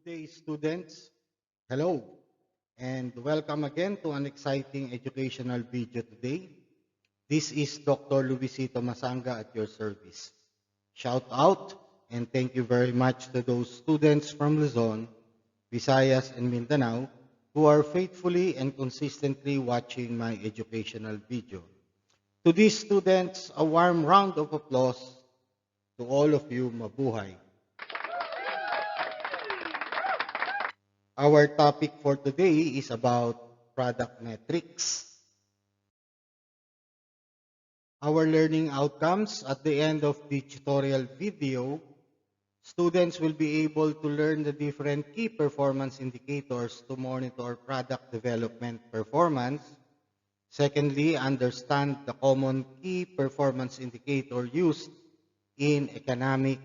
Good day, students. Hello, and welcome again to an exciting educational video today. This is Dr. Luisito Masanga at your service. Shout out and thank you very much to those students from Luzon, Visayas, and Mindanao who are faithfully and consistently watching my educational video. To these students, a warm round of applause. To all of you, mabuhay. Our topic for today is about product metrics. Our learning outcomes at the end of the tutorial video, students will be able to learn the different key performance indicators to monitor product development performance. Secondly, understand the common key performance indicator used in economic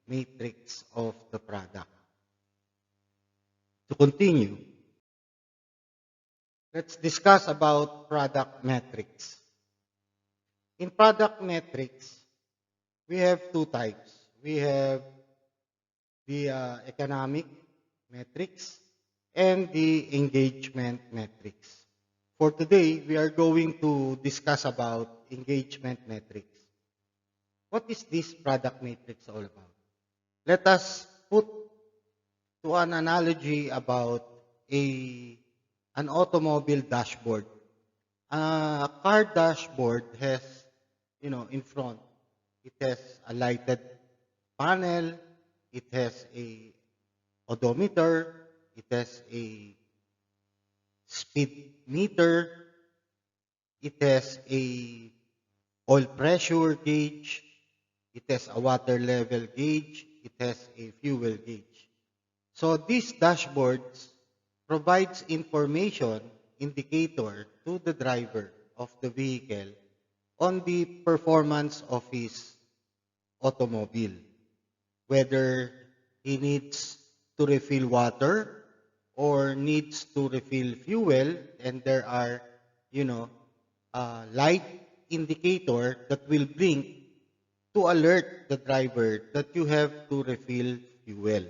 matrix of the product. To continue, let's discuss about product metrics. In product metrics, we have two types. We have the economic metrics and the engagement metrics. For today, we are going to discuss about engagement metrics. What is this product matrix all about? Let us put to an analogy about an automobile dashboard. A car dashboard has, in front, it has a lighted panel, it has a odometer, it has a speed meter, it has a oil pressure gauge, it has a water level gauge, it has a fuel gauge. So these dashboards provides information indicator to the driver of the vehicle on the performance of his automobile, whether he needs to refill water or needs to refill fuel, and there are, light indicator that will blink to alert the driver that you have to refill fuel.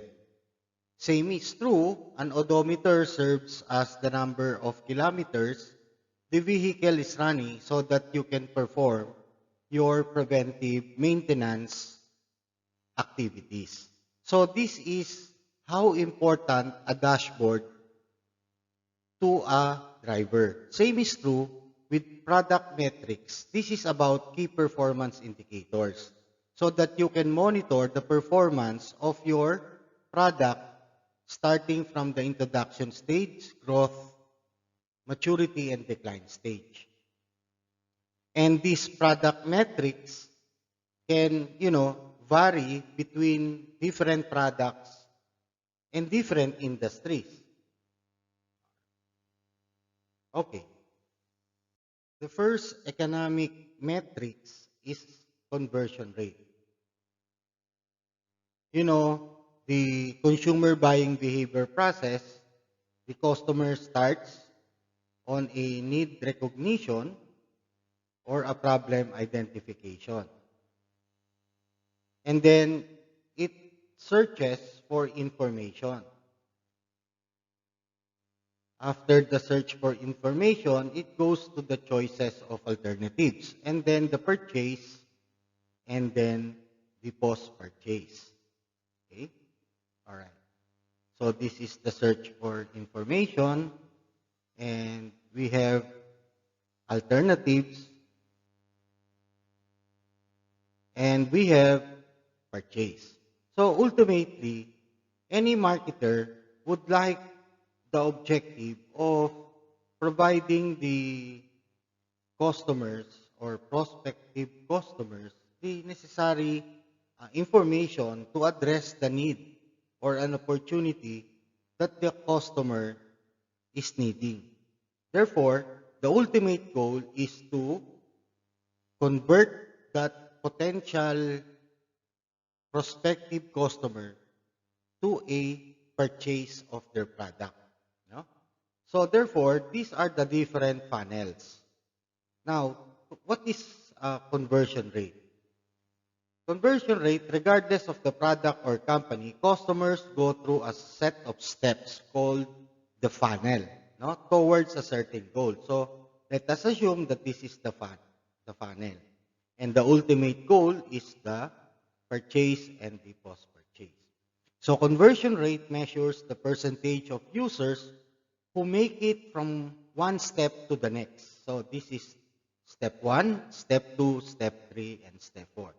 Same is true, an odometer serves as the number of kilometers the vehicle is running so that you can perform your preventive maintenance activities. So this is how important a dashboard to a driver. Same is true with product metrics. This is about key performance indicators so that you can monitor the performance of your product starting from the introduction stage, growth, maturity, and decline stage. And these product metrics can, vary between different products and different industries. Okay. The first economic metrics is conversion rate. The consumer buying behavior process, the customer starts on a need recognition or a problem identification. And then it searches for information. After the search for information, it goes to the choices of alternatives, and then the purchase, and then the post-purchase. Okay? All right. So this is the search for information, and we have alternatives, and we have purchase. So ultimately, any marketer would like the objective of providing the customers or prospective customers the necessary information to address the need or an opportunity that the customer is needing. Therefore, the ultimate goal is to convert that potential prospective customer to a purchase of their product. No? So therefore, these are the different funnels. Now, what is conversion rate? Conversion rate, regardless of the product or company, customers go through a set of steps called the funnel, no, towards a certain goal. So let us assume that this is the funnel, and the ultimate goal is the purchase and the post-purchase. So conversion rate measures the percentage of users who make it from one step to the next. So this is step 1, step 2, step 3, and step 4.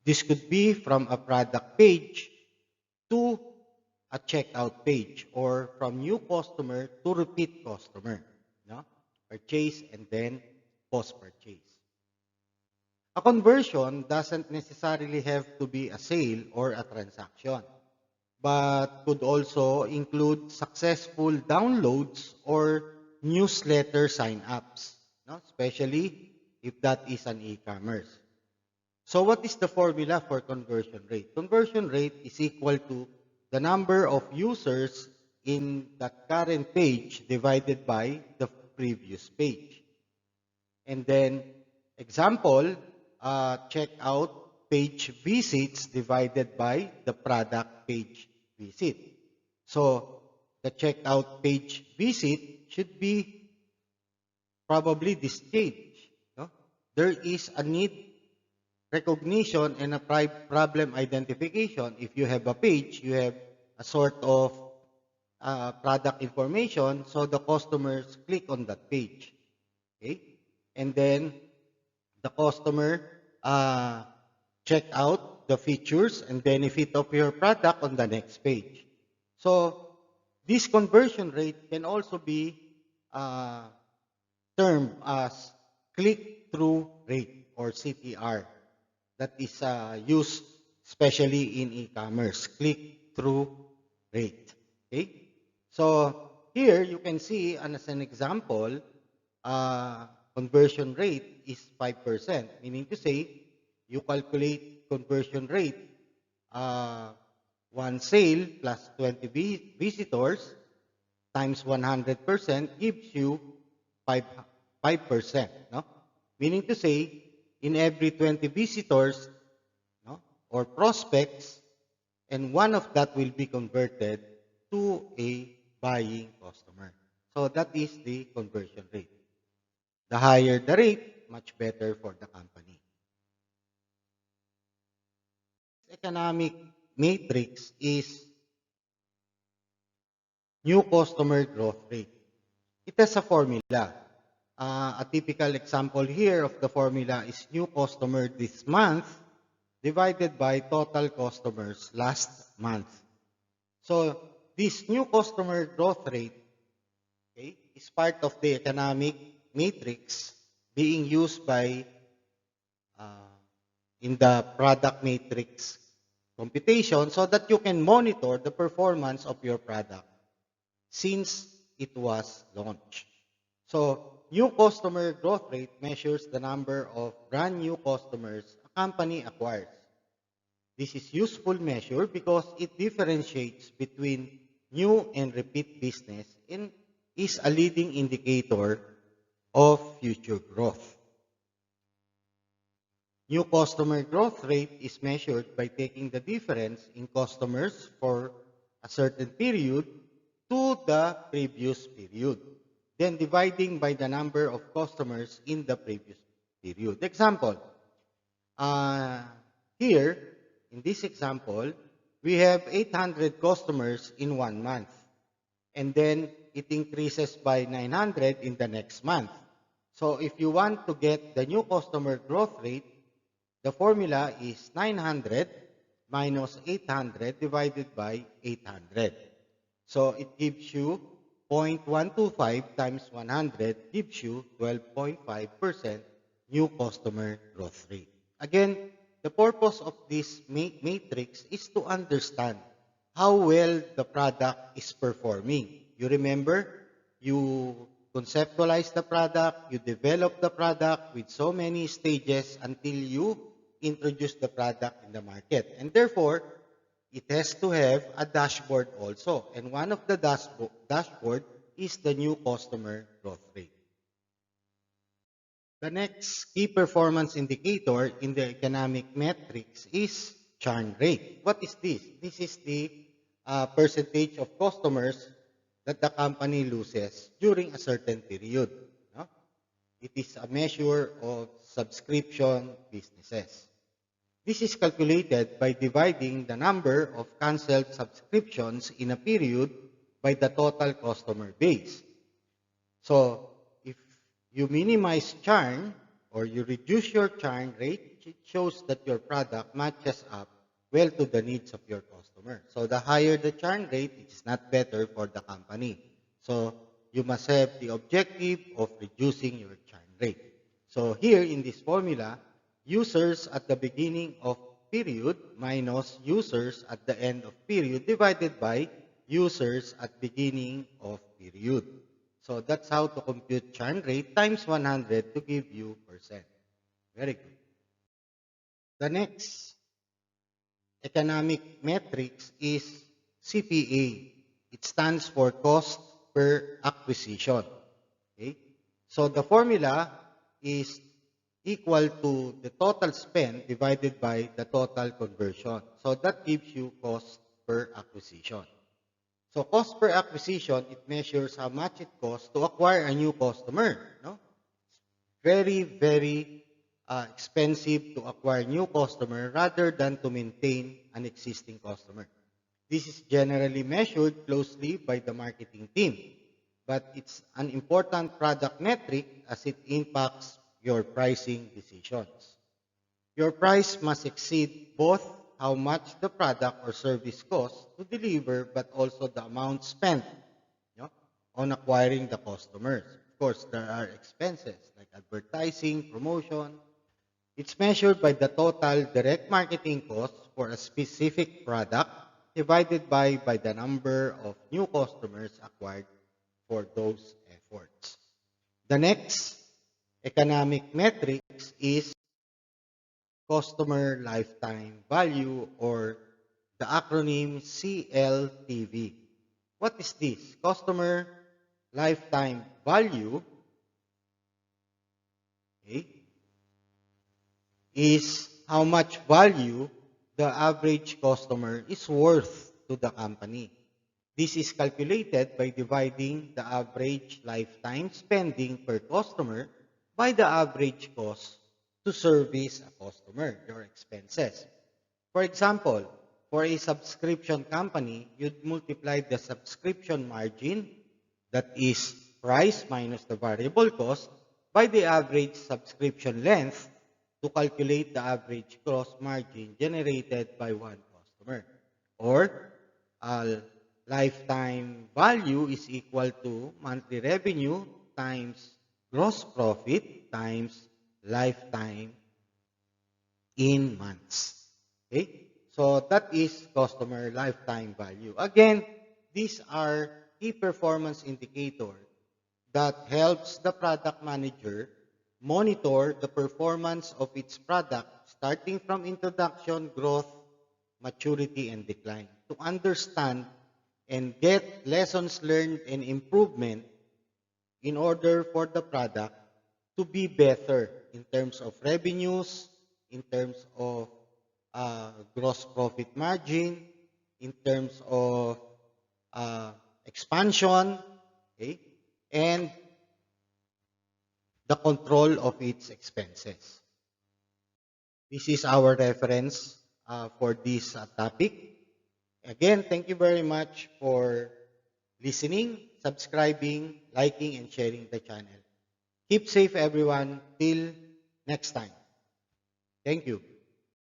This could be from a product page to a checkout page, or from new customer to repeat customer, no? Purchase and then post-purchase. A conversion doesn't necessarily have to be a sale or a transaction, but could also include successful downloads or newsletter sign-ups, no? Especially if that is an e-commerce. So what is the formula for conversion rate? Conversion rate is equal to the number of users in that current page divided by the previous page. And then, example, checkout page visits divided by the product page visit. So the checkout page visit should be probably this change. No? There is a need recognition and a problem identification. If you have a page, you have a sort of product information, so the customers click on that page. Okay? And then the customer check out the features and benefit of your product on the next page. So this conversion rate can also be termed as click-through rate, or CTR. That is used especially in e-commerce, click-through rate. Okay? So here you can see, and as an example, conversion rate is 5%, meaning to say you calculate conversion rate, one sale plus 20 visitors times 100% gives you 5%. No? Meaning to say, in every 20 visitors, no, or prospects, and one of that will be converted to a buying customer. So that is the conversion rate. The higher the rate, much better for the company. Economic matrix is new customer growth rate. It has a formula. A typical example here of the formula is new customer this month divided by total customers last month. So this new customer growth rate, okay, is part of the economic matrix being used by in the product matrix computation, so that you can monitor the performance of your product since it was launched. So new customer growth rate measures the number of brand new customers a company acquires. This is useful measure because it differentiates between new and repeat business and is a leading indicator of future growth. New customer growth rate is measured by taking the difference in customers for a certain period to the previous period, then dividing by the number of customers in the previous period. Example, here, in this example, we have 800 customers in 1 month, and then it increases by 900 in the next month. So if you want to get the new customer growth rate, the formula is 900 minus 800 divided by 800. So it gives you 0.125 times 100 gives you 12.5% new customer growth rate. Again, the purpose of this matrix is to understand how well the product is performing. You remember, you conceptualize the product, you develop the product with so many stages until you introduce the product in the market. And therefore, it has to have a dashboard also. And one of the dashboard is the new customer growth rate. The next key performance indicator in the economic metrics is churn rate. What is this? This is the percentage of customers that the company loses during a certain period. No? It is a measure of subscription businesses. This is calculated by dividing the number of canceled subscriptions in a period by the total customer base. So, if you minimize churn or you reduce your churn rate, it shows that your product matches up well to the needs of your customer. So, the higher the churn rate, it is not better for the company. So, you must have the objective of reducing your churn rate. So, here in this formula, users at the beginning of period minus users at the end of period divided by users at beginning of period. So that's how to compute churn rate times 100 to give you percent. Very good. The next economic metrics is CPA. It stands for cost per acquisition. Okay? So the formula is equal to the total spend divided by the total conversion. So that gives you cost per acquisition. So cost per acquisition, it measures how much it costs to acquire a new customer. No? Very, very expensive to acquire new customer rather than to maintain an existing customer. This is generally measured closely by the marketing team, but it's an important product metric as it impacts your pricing decisions. Your price must exceed both how much the product or service costs to deliver, but also the amount spent, you know, on acquiring the customers. Of course, there are expenses like advertising, promotion. It's measured by the total direct marketing costs for a specific product divided by the number of new customers acquired for those efforts. The next economic metrics is customer lifetime value, or the acronym CLTV. What is this? Customer lifetime value, okay, is how much value the average customer is worth to the company. This is calculated by dividing the average lifetime spending per customer by the average cost to service a customer, your expenses. For example, for a subscription company, you'd multiply the subscription margin, that is price minus the variable cost, by the average subscription length to calculate the average gross margin generated by one customer. Or lifetime value is equal to monthly revenue times gross profit times lifetime in months. Okay? So that is customer lifetime value. Again, these are key performance indicators that helps the product manager monitor the performance of its product starting from introduction, growth, maturity, and decline to understand and get lessons learned and improvement in order for the product to be better in terms of revenues, in terms of gross profit margin, in terms of expansion, okay, and the control of its expenses. This is our reference for this topic. Again, thank you very much for listening, subscribing, liking, and sharing the channel. Keep safe, everyone. Till next time. Thank you.